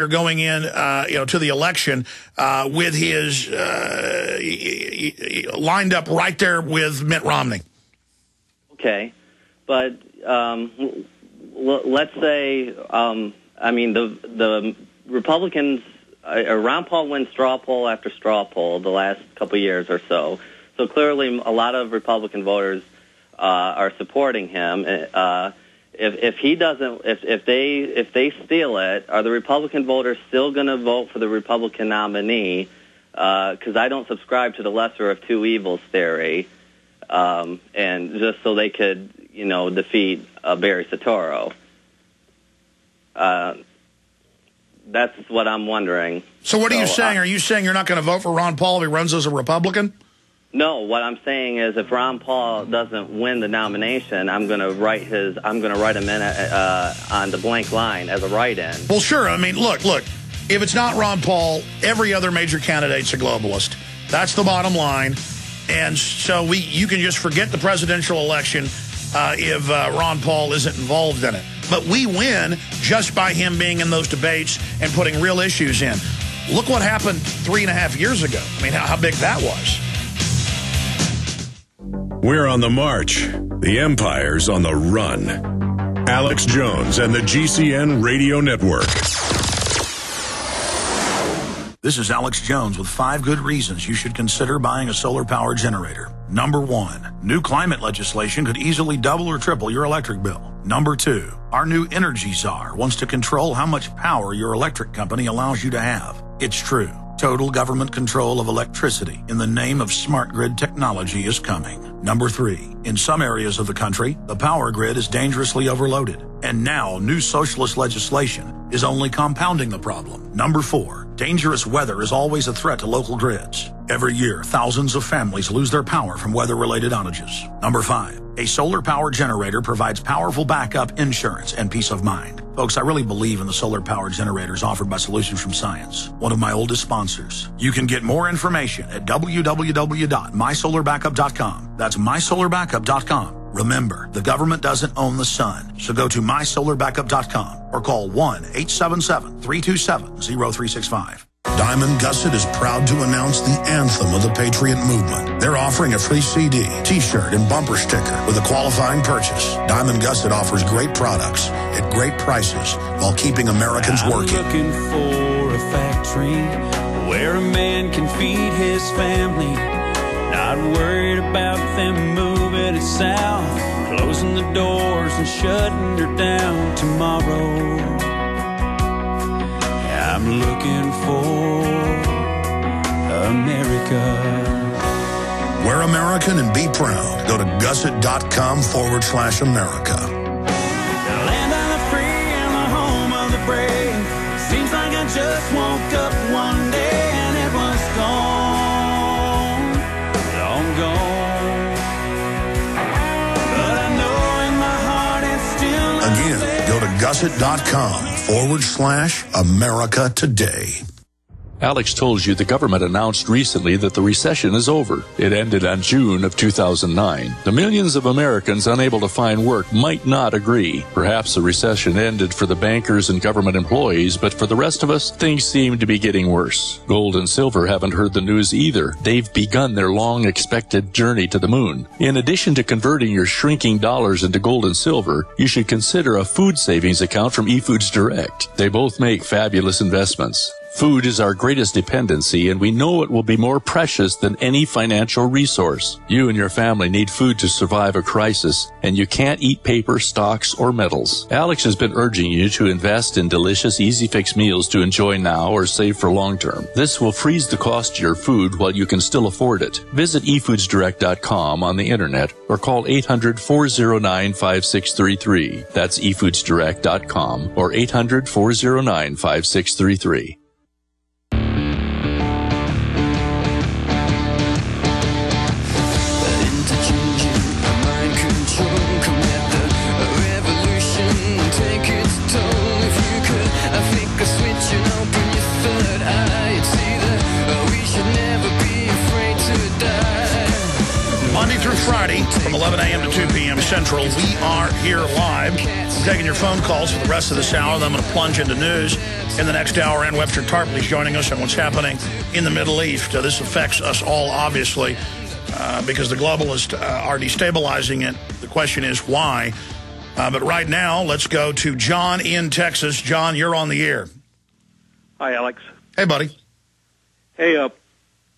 going in, to the election with his lined up right there with Mitt Romney. Okay, but let's say, the Republicans, Ron Paul wins straw poll after straw poll the last couple of years or so. So clearly, a lot of Republican voters are supporting him. If he doesn't, if they steal it, are the Republican voters still going to vote for the Republican nominee? Because I don't subscribe to the lesser of two evils theory, and just so they could, defeat Barry Soetoro. That's what I'm wondering. So what are you saying? Are you saying you're not going to vote for Ron Paul if he runs as a Republican? No, what I'm saying is if Ron Paul doesn't win the nomination, I'm going to write him in on the blank line as a write-in. Well, sure. I mean, look. If it's not Ron Paul, every other major candidate's a globalist. That's the bottom line. And so you can just forget the presidential election if Ron Paul isn't involved in it. But we win just by him being in those debates and putting real issues in. Look what happened 3.5 years ago. I mean, how big that was. We're on the march. The empire's on the run. Alex Jones and the GCN Radio Network. This is Alex Jones with 5 good reasons you should consider buying a solar power generator. Number 1, new climate legislation could easily double or triple your electric bill. Number 2, our new energy czar wants to control how much power your electric company allows you to have. It's true. Total government control of electricity in the name of smart grid technology is coming. Number 3, in some areas of the country, the power grid is dangerously overloaded. And now, new socialist legislation is only compounding the problem. Number 4, dangerous weather is always a threat to local grids. Every year, thousands of families lose their power from weather-related outages. Number 5, a solar power generator provides powerful backup insurance and peace of mind. Folks, I really believe in the solar power generators offered by Solutions from Science, one of my oldest sponsors. You can get more information at www.mysolarbackup.com. That's mysolarbackup.com. Remember, the government doesn't own the sun, so go to mysolarbackup.com or call 1-877-327-0365. Diamond Gusset is proud to announce the anthem of the Patriot Movement. They're offering a free CD, T-shirt, and bumper sticker with a qualifying purchase. Diamond Gusset offers great products at great prices while keeping Americans working. I'm looking for a factory where a man can feed his family. Not worried about them moving it south, closing the doors and shutting her down tomorrow. I'm looking for America. We're American and be proud. Go to gusset.com/America. The land of the free and the home of the brave. Seems like I just woke up one day and it was gone, long gone. But I know in my heart it's still Again, go to gusset.com/America today. Alex told you the government announced recently that the recession is over. It ended on June of 2009. The millions of Americans unable to find work might not agree. Perhaps the recession ended for the bankers and government employees, but for the rest of us, things seem to be getting worse. Gold and silver haven't heard the news either. They've begun their long-expected journey to the moon. In addition to converting your shrinking dollars into gold and silver, you should consider a food savings account from eFoods Direct. They both make fabulous investments. Food is our greatest dependency, and we know it will be more precious than any financial resource. You and your family need food to survive a crisis, and you can't eat paper, stocks, or metals. Alex has been urging you to invest in delicious, easy-fix meals to enjoy now or save for long-term. This will freeze the cost of your food while you can still afford it. Visit efoodsdirect.com on the internet or call 800-409-5633. That's efoodsdirect.com or 800-409-5633. Monday through Friday from 11 a.m. to 2 p.m. Central. We are here live. I'm taking your phone calls for the rest of this hour. Then I'm going to plunge into news in the next hour. And Webster Tarpley is joining us on what's happening in the Middle East. This affects us all, obviously, because the globalists are destabilizing it. The question is why. But right now, let's go to John in Texas. John, you're on the air. Hi, Alex. Hey, buddy. Hey,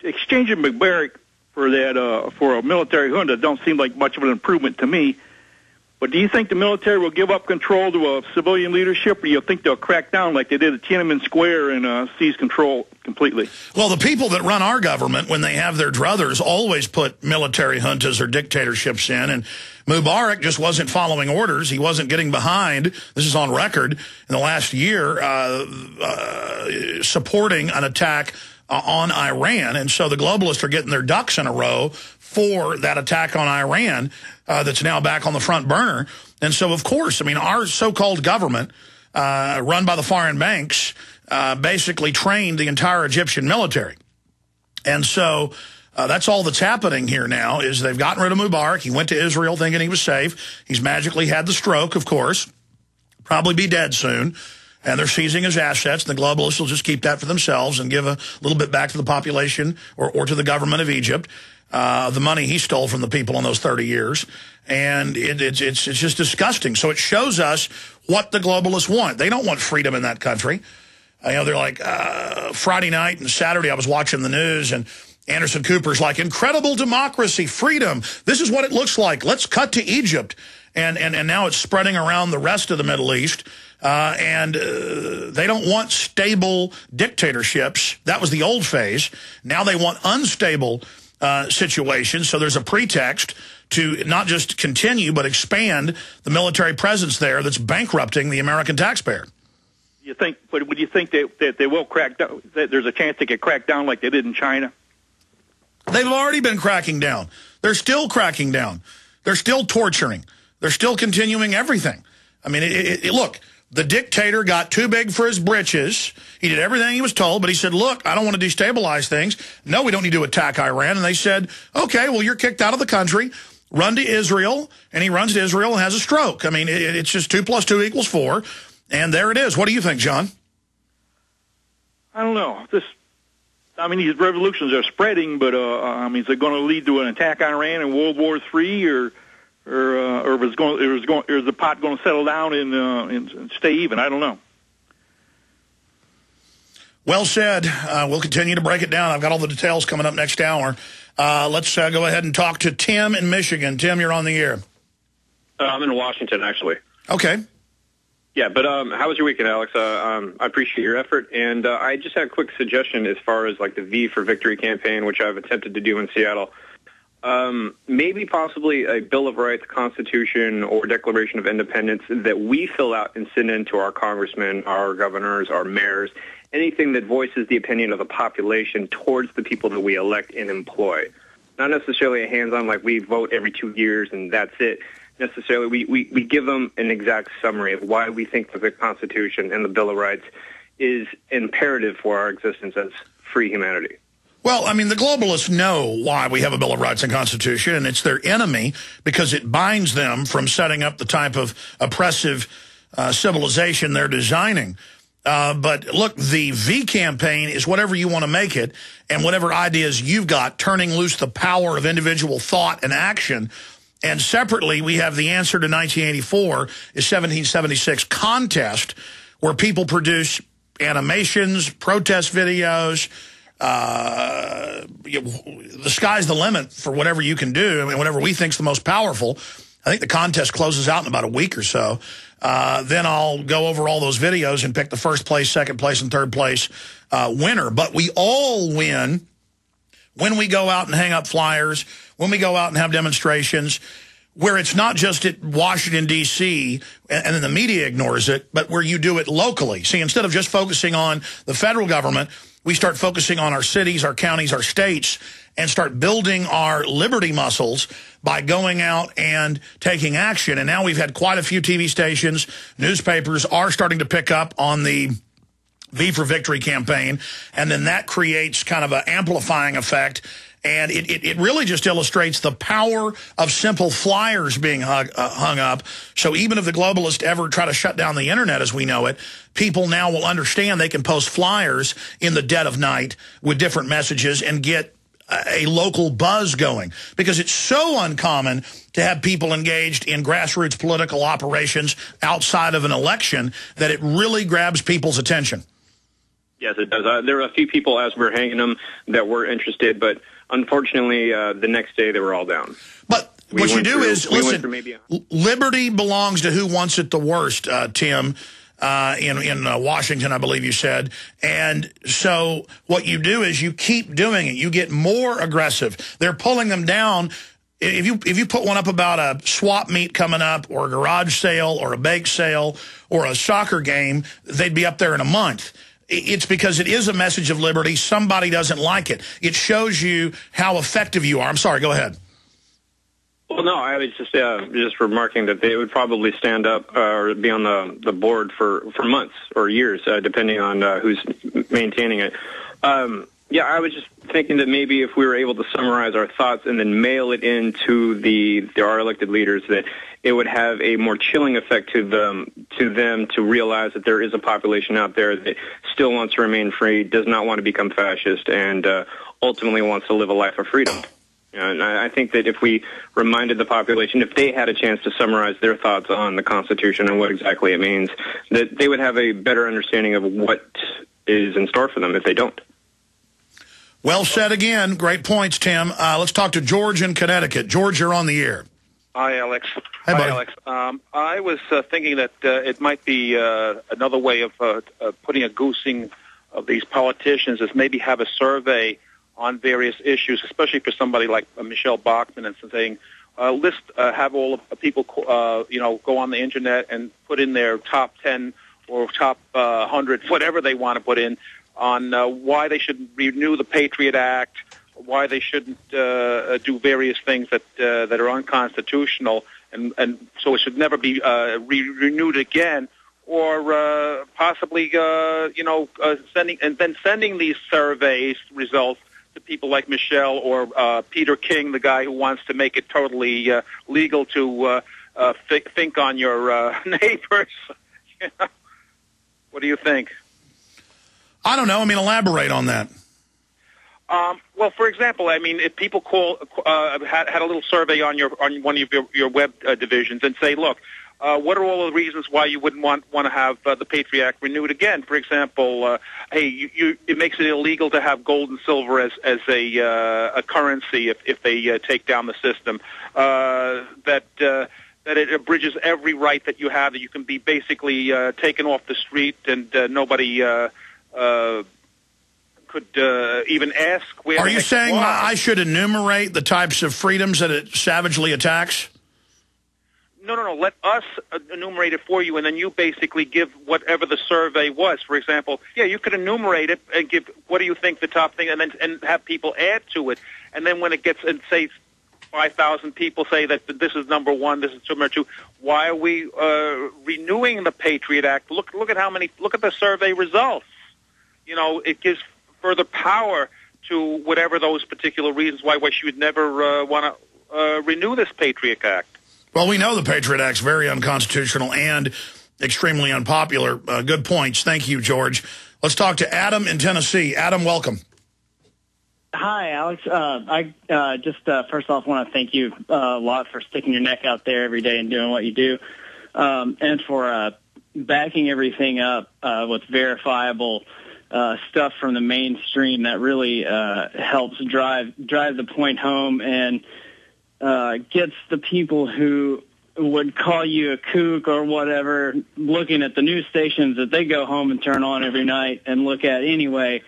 exchanging McBarrick for that for a military junta don't seem like much of an improvement to me. But do you think the military will give up control to a civilian leadership, or do you think they'll crack down like they did at Tiananmen Square and seize control completely? Well, the people that run our government, when they have their druthers, always put military juntas or dictatorships in. And Mubarak just wasn't following orders. He wasn't getting behind, this is on record, in the last year, supporting an attack on Iran. And so the globalists are getting their ducks in a row for that attack on Iran that's now back on the front burner. And so, of course, I mean, our so-called government, run by the foreign banks, basically trained the entire Egyptian military. And so that's all that's happening here now is they've gotten rid of Mubarak. He went to Israel thinking he was safe. He's magically had the stroke, of course. Probably be dead soon. And they're seizing his assets. The globalists will just keep that for themselves and give a little bit back to the population or to the government of Egypt, the money he stole from the people in those 30 years. And it's just disgusting. So it shows us what the globalists want. They don't want freedom in that country. They're like, Friday night and Saturday I was watching the news, and Anderson Cooper's like, incredible democracy, freedom. This is what it looks like. Let's cut to Egypt. And now it's spreading around the rest of the Middle East. And they don't want stable dictatorships. That was the old phase. Now they want unstable situations. So there's a pretext to not just continue, but expand the military presence there that's bankrupting the American taxpayer. You think? But would you think that they will crack down? That there's a chance they could crack down like they did in China? They've already been cracking down. They're still cracking down. They're still torturing. They're still continuing everything. I mean, look. The dictator got too big for his britches. He did everything he was told, but he said, look, I don't want to destabilize things. No, we don't need to attack Iran. And they said, okay, well, you're kicked out of the country. Run to Israel. And he runs to Israel and has a stroke. I mean, it's just 2 + 2 = 4. And there it is. What do you think, John? I don't know. These revolutions are spreading, but, is it going to lead to an attack on Iran in World War III or is the pot going to settle down and stay even? I don't know. Well said. We'll continue to break it down. I've got all the details coming up next hour. Let's go ahead and talk to Tim in Michigan. Tim, you're on the air. I'm in Washington, actually. Okay. Yeah, but how was your weekend, Alex? I appreciate your effort, and I just had a quick suggestion as far as like the V for Victory campaign, which I've attempted to do in Seattle. Maybe possibly a Bill of Rights, Constitution, or Declaration of Independence that we fill out and send in to our congressmen, our governors, our mayors, anything that voices the opinion of the population towards the people that we elect and employ. Not necessarily a hands-on like we vote every 2 years and that's it. Necessarily, we give them an exact summary of why we think that the Constitution and the Bill of Rights is imperative for our existence as free humanity. Well, I mean, the globalists know why we have a Bill of Rights and Constitution, and it's their enemy because it binds them from setting up the type of oppressive civilization they're designing. But look, the V campaign is whatever you want to make it, and whatever ideas you've got, turning loose the power of individual thought and action. And separately, we have the answer to 1984 is 1776 contest, where people produce animations, protest videos. The sky's the limit for whatever you can do. I mean, whatever we think's the most powerful. I think the contest closes out in about a week or so. Then I'll go over all those videos and pick the first place, second place, and third place winner. But we all win when we go out and hang up flyers, when we go out and have demonstrations, where it's not just at Washington, D.C., and then the media ignores it, but where you do it locally. See, instead of just focusing on the federal government, we start focusing on our cities, our counties, our states, and start building our liberty muscles by going out and taking action. And now we've had quite a few TV stations, newspapers are starting to pick up on the V for Victory campaign, and then that creates kind of an amplifying effect. And it really just illustrates the power of simple flyers being hung up. So even if the globalists ever try to shut down the internet as we know it, people now will understand they can post flyers in the dead of night with different messages and get a local buzz going, because it's so uncommon to have people engaged in grassroots political operations outside of an election that it really grabs people's attention. Yes, it does. There were a few people as we were hanging them that were interested, but unfortunately, the next day they were all down. But what you do is, listen, liberty belongs to who wants it the worst, Tim. In Washington, I believe you said. And so what you do is you keep doing it. You get more aggressive. They're pulling them down. If you put one up about a swap meet coming up or a garage sale or a bake sale or a soccer game, they'd be up there in a month. It's because it is a message of liberty. Somebody doesn't like it. It shows you how effective you are. I'm sorry, go ahead. Well, no, I was just remarking that they would probably stand up or be on the board for months or years, depending on who's maintaining it. Yeah, I was just thinking that maybe if we were able to summarize our thoughts and then mail it into our elected leaders, that it would have a more chilling effect to them to realize that there is a population out there that still wants to remain free, does not want to become fascist, and ultimately wants to live a life of freedom. And I think that if we reminded the population, if they had a chance to summarize their thoughts on the Constitution and what exactly it means, that they would have a better understanding of what is in store for them if they don't. Well said again. Great points, Tim. Let's talk to George in Connecticut. George, you're on the air. Hi, Alex. Hey, buddy. Hi, Alex. I was thinking that it might be another way of putting a goosing of these politicians is maybe have a survey on various issues, especially for somebody like Michelle Bachmann, and saying, have all of the people, go on the internet and put in their top 10 or top 100, whatever they want to put in, on why they should renew the Patriot Act, why they shouldn't do various things that are unconstitutional, and so it should never be renewed again, or possibly, sending these surveys results to people like Michelle or Peter King, the guy who wants to make it totally legal to think on your neighbors. What do you think? I don't know. I mean, elaborate on that. Well, for example, I mean, if people had a little survey on one of your web divisions and say, look, what are all the reasons why you wouldn't want to have the Patriot Act renewed again? For example, it makes it illegal to have gold and silver as a currency if they take down the system. That it abridges every right that you have, that you can be basically taken off the street and nobody could even ask where. Are you saying I should enumerate the types of freedoms that it savagely attacks? No. Let us enumerate it for you, and then you basically give whatever the survey was. For example, you could enumerate it and give what do you think the top thing, and have people add to it. And then when it gets, and say 5,000 people say that this is number one, this is number two, why are we renewing the Patriot Act? Look at look at the survey results. It gives further power to whatever those particular reasons why she would never want to renew this Patriot Act. Well, we know the Patriot Act's very unconstitutional and extremely unpopular. Good points. Thank you, George. Let's talk to Adam in Tennessee. Adam, welcome. Hi, Alex. I just first off want to thank you a lot for sticking your neck out there every day and doing what you do, and for backing everything up with verifiable stuff from the mainstream that really helps drive the point home and gets the people who would call you a kook or whatever looking at the news stations that they go home and turn on every night and look at anyway